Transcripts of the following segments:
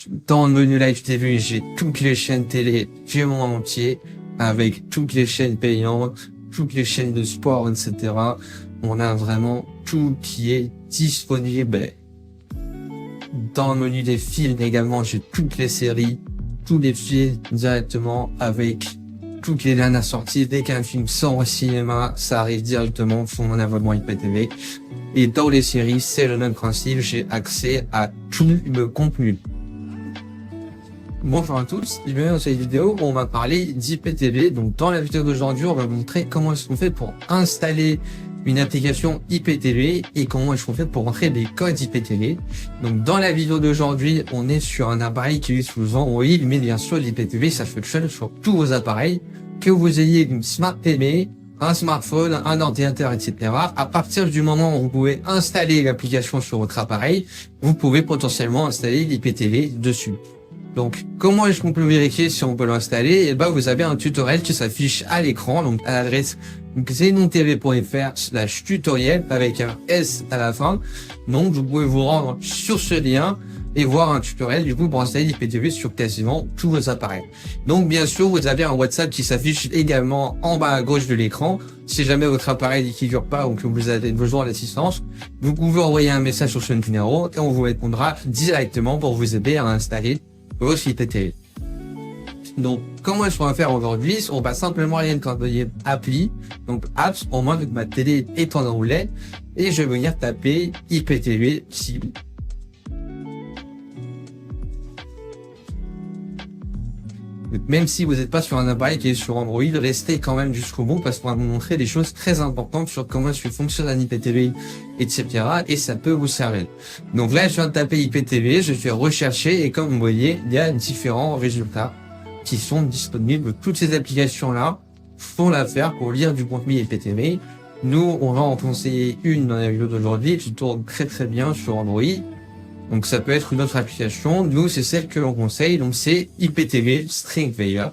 Dans le menu Live TV, j'ai toutes les chaînes télé du monde entier, avec toutes les chaînes payantes, toutes les chaînes de sport, etc. On a vraiment tout qui est disponible. Dans le menu des films également, j'ai toutes les séries, tous les films directement avec toutes les dernières sorties. Dès qu'un film sort au cinéma, ça arrive directement sur mon abonnement IPTV. Et dans les séries, c'est le même principe, j'ai accès à tout le contenu. Bonjour à tous, bienvenue dans cette vidéo où on va parler d'IPTV. Donc dans la vidéo d'aujourd'hui, on va vous montrer comment est-ce qu'on fait pour installer une application IPTV et comment est-ce qu'on fait pour rentrer des codes IPTV. Donc dans la vidéo d'aujourd'hui, on est sur un appareil qui est sous Android, mais bien sûr l'IPTV ça fonctionne sur tous vos appareils, que vous ayez une Smart TV, un smartphone, un ordinateur, etc. À partir du moment où vous pouvez installer l'application sur votre appareil, vous pouvez potentiellement installer l'IPTV dessus. Donc, comment est-ce qu'on peut vérifier si on peut l'installer? Et ben, vous avez un tutoriel qui s'affiche à l'écran, donc à l'adresse xenontv.fr/tutoriel avec un S à la fin. Donc, vous pouvez vous rendre sur ce lien et voir un tutoriel du coup pour installer l'IPTV sur quasiment tous vos appareils. Donc, bien sûr, vous avez un WhatsApp qui s'affiche également en bas à gauche de l'écran. Si jamais votre appareil ne figure pas ou que vous avez besoin d'assistance, vous pouvez envoyer un message sur ce numéro et on vous répondra directement pour vous aider à installer votre IPTV. Donc, comment est-ce qu'on va faire aujourd'hui? On va simplement aller dans le appli, donc apps, au moins que ma télé est en anglais, et je vais venir taper IPTV cible. Même si vous n'êtes pas sur un appareil qui est sur Android, restez quand même jusqu'au bout parce qu'on va vous montrer des choses très importantes sur comment est-ce que fonctionne un IPTV, etc. Et ça peut vous servir. Donc là, je viens de taper IPTV, je fais rechercher et comme vous voyez, il y a différents résultats qui sont disponibles. Toutes ces applications-là font l'affaire pour lire du contenu IPTV. Nous, on va en conseiller une dans la vidéo d'aujourd'hui qui tourne très très bien sur Android. Donc ça peut être une autre application. Nous, c'est celle que l'on conseille. Donc c'est IPTV StreamViewer.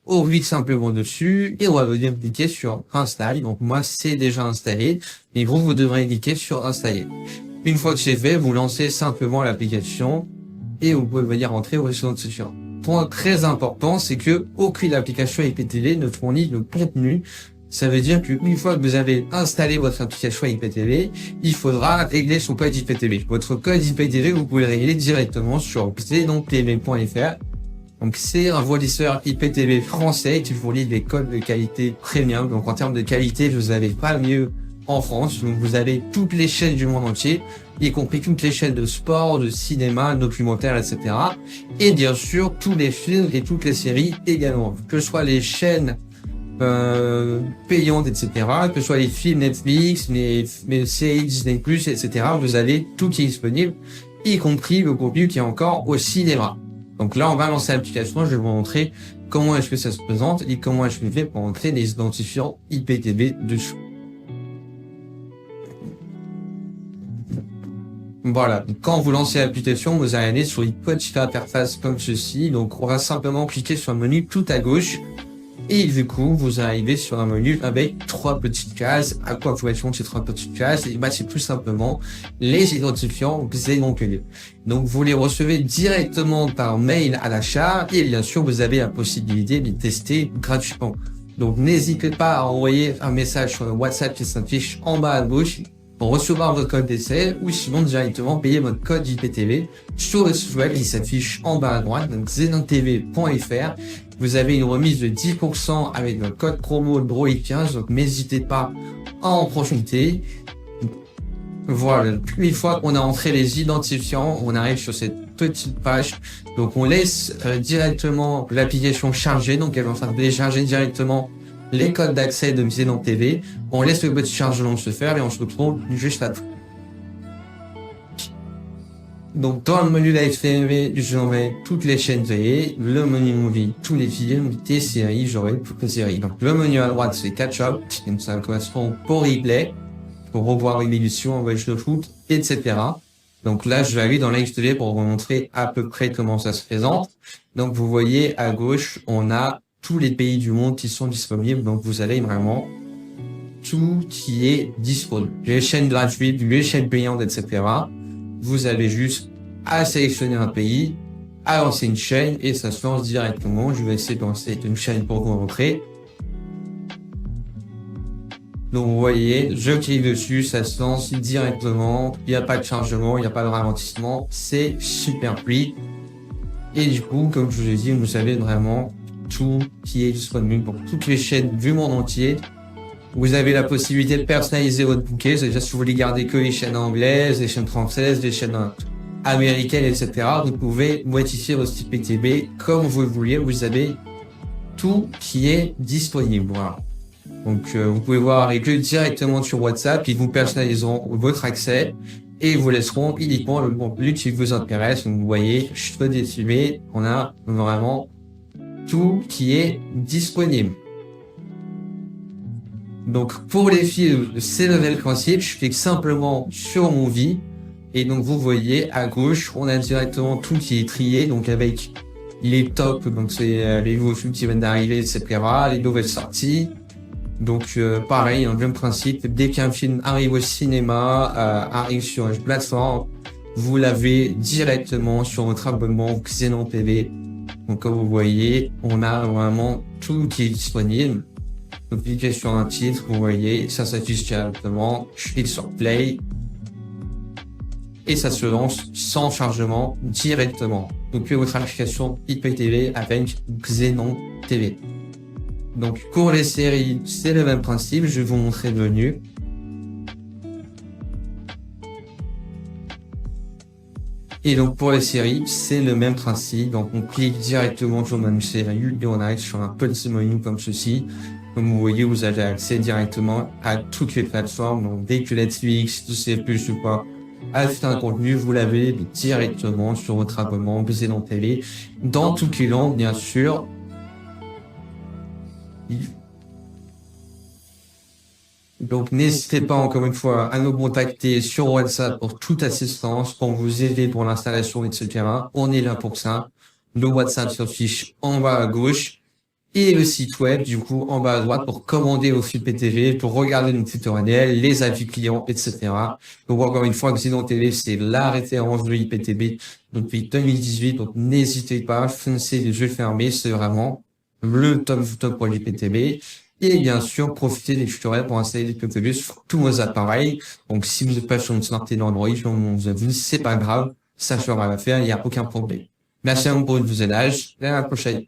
On clique simplement dessus et on va venir cliquer sur Install. Donc moi, c'est déjà installé. Et vous devrez cliquer sur Installer. Une fois que c'est fait, vous lancez simplement l'application et vous pouvez venir rentrer au restaurant de session. Point très important, c'est que aucune application IPTV ne fournit le contenu. Ça veut dire qu'une fois que vous avez installé votre application IPTV, il faudra régler son code IPTV. Votre code IPTV, vous pouvez le régler directement sur xenontv.fr. Donc, c'est un fournisseur IPTV français qui fournit des codes de qualité premium. Donc, en termes de qualité, vous n'avez pas mieux en France. Donc, vous avez toutes les chaînes du monde entier, y compris toutes les chaînes de sport, de cinéma, documentaire, etc. Et bien sûr, tous les films et toutes les séries également. Que ce soit les chaînes payantes, etc., que ce soit les films Netflix, les séries Disney+, etc., vous avez tout qui est disponible, y compris le contenu qui est encore au cinéma. Donc là, on va lancer l'application, je vais vous montrer comment est-ce que ça se présente et comment est-ce que je fais pour entrer les identifiants IPTV dessous. Voilà, donc quand vous lancez l'application, vous allez aller sur une petite interface comme ceci. Donc on va simplement cliquer sur le menu tout à gauche. Et du coup, vous arrivez sur un menu avec trois petites cases. À quoi correspondent ces trois petites cases? Et c'est tout simplement les identifiants XenoTV. Donc, vous les recevez directement par mail à l'achat. Et bien sûr, vous avez la possibilité de les tester gratuitement. Donc, n'hésitez pas à envoyer un message sur le WhatsApp qui s'affiche en bas à gauche pour recevoir votre code d'essai ou sinon directement payer votre code IPTV sur le site web qui s'affiche en bas à droite, donc xenontv.fr. Vous avez une remise de 10% avec le code promo Droid15, donc n'hésitez pas à en profiter. Voilà, une fois qu'on a entré les identifiants, on arrive sur cette petite page. Donc on laisse directement l'application charger, donc elle va faire télécharger directement les codes d'accès de XenoTV. On laisse le petit chargement se faire et on se retrouve juste après. Donc, dans le menu Live TV, j'aurai toutes les chaînes télé, le menu movie, tous les films, des séries, j'aurai toutes les séries. Donc, le menu à droite, c'est catch-up, donc ça correspond au replay, pour revoir une émission, un match de foot, etc. Donc là, je vais aller dans Live TV pour vous montrer à peu près comment ça se présente. Donc, vous voyez, à gauche, on a tous les pays du monde qui sont disponibles. Donc, vous avez vraiment tout qui est disponible. Les chaînes gratuites, les chaînes payantes, etc. Vous avez juste à sélectionner un pays, à lancer une chaîne et ça se lance directement. Je vais essayer de lancer une chaîne pour vous montrer. Donc vous voyez, je clique dessus, ça se lance directement, il n'y a pas de chargement, il n'y a pas de ralentissement, c'est super fluide. Et du coup, comme je vous ai dit, vous avez vraiment tout qui est disponible pour toutes les chaînes du monde entier. Vous avez la possibilité de personnaliser votre bouquet, c'est-à-dire si vous voulez garder que les chaînes anglaises, les chaînes françaises, les chaînes américaines, etc. Vous pouvez modifier votre IPTV comme vous le voulez, vous avez tout qui est disponible. Voilà. Donc vous pouvez voir avec eux directement sur WhatsApp, ils vous personnaliseront votre accès et vous laisseront uniquement le contenu qui vous intéresse. Donc vous voyez, je peux décider, on a vraiment tout qui est disponible. Donc pour les films, c'est le même principe, je clique simplement sur Movie et donc vous voyez à gauche, on a directement tout qui est trié, donc avec les tops, donc c'est les nouveaux films qui viennent d'arriver, etc., les nouvelles sorties. Donc pareil, un même principe, dès qu'un film arrive au cinéma, arrive sur une plateforme, vous l'avez directement sur votre abonnement Xenon TV. Donc comme vous voyez, on a vraiment tout qui est disponible. Donc cliquez sur un titre, vous voyez, ça s'affiche directement, je clique sur Play et ça se lance sans chargement directement. Donc votre application IPTV avec Xenon TV. Donc pour les séries, c'est le même principe, je vais vous montrer le menu. Et donc pour les séries, c'est le même principe. Donc on clique directement sur le menu série et on arrive sur un petit menu comme ceci. Comme vous voyez, vous avez accès directement à toutes les plateformes. Donc dès que Netflix, Disney+, ou pas, ajoute un contenu, vous l'avez directement sur votre abonnement Xenon TV. Dans toutes les langues, bien sûr. Donc n'hésitez pas encore une fois à nous contacter sur WhatsApp pour toute assistance, pour vous aider pour l'installation, etc. On est là pour ça. Le WhatsApp s'affiche en bas à gauche et le site web du coup en bas à droite pour commander vos films IPTV, pour regarder nos tutoriels, les avis clients, etc. Donc encore une fois, Xenon TV c'est la référence de l'IPTV depuis 2018. Donc n'hésitez pas, foncez les yeux fermés, c'est vraiment le top pour l'IPTV. Et bien sûr, profitez des tutoriels pour installer l'IPTV sur tous vos appareils. Donc, si vous n'êtes pas sur une Smart TV Android, on vous a vu, c'est pas grave, ça fera l'affaire, il n'y a aucun problème. Merci à vous pour votre visionnage, et à la prochaine.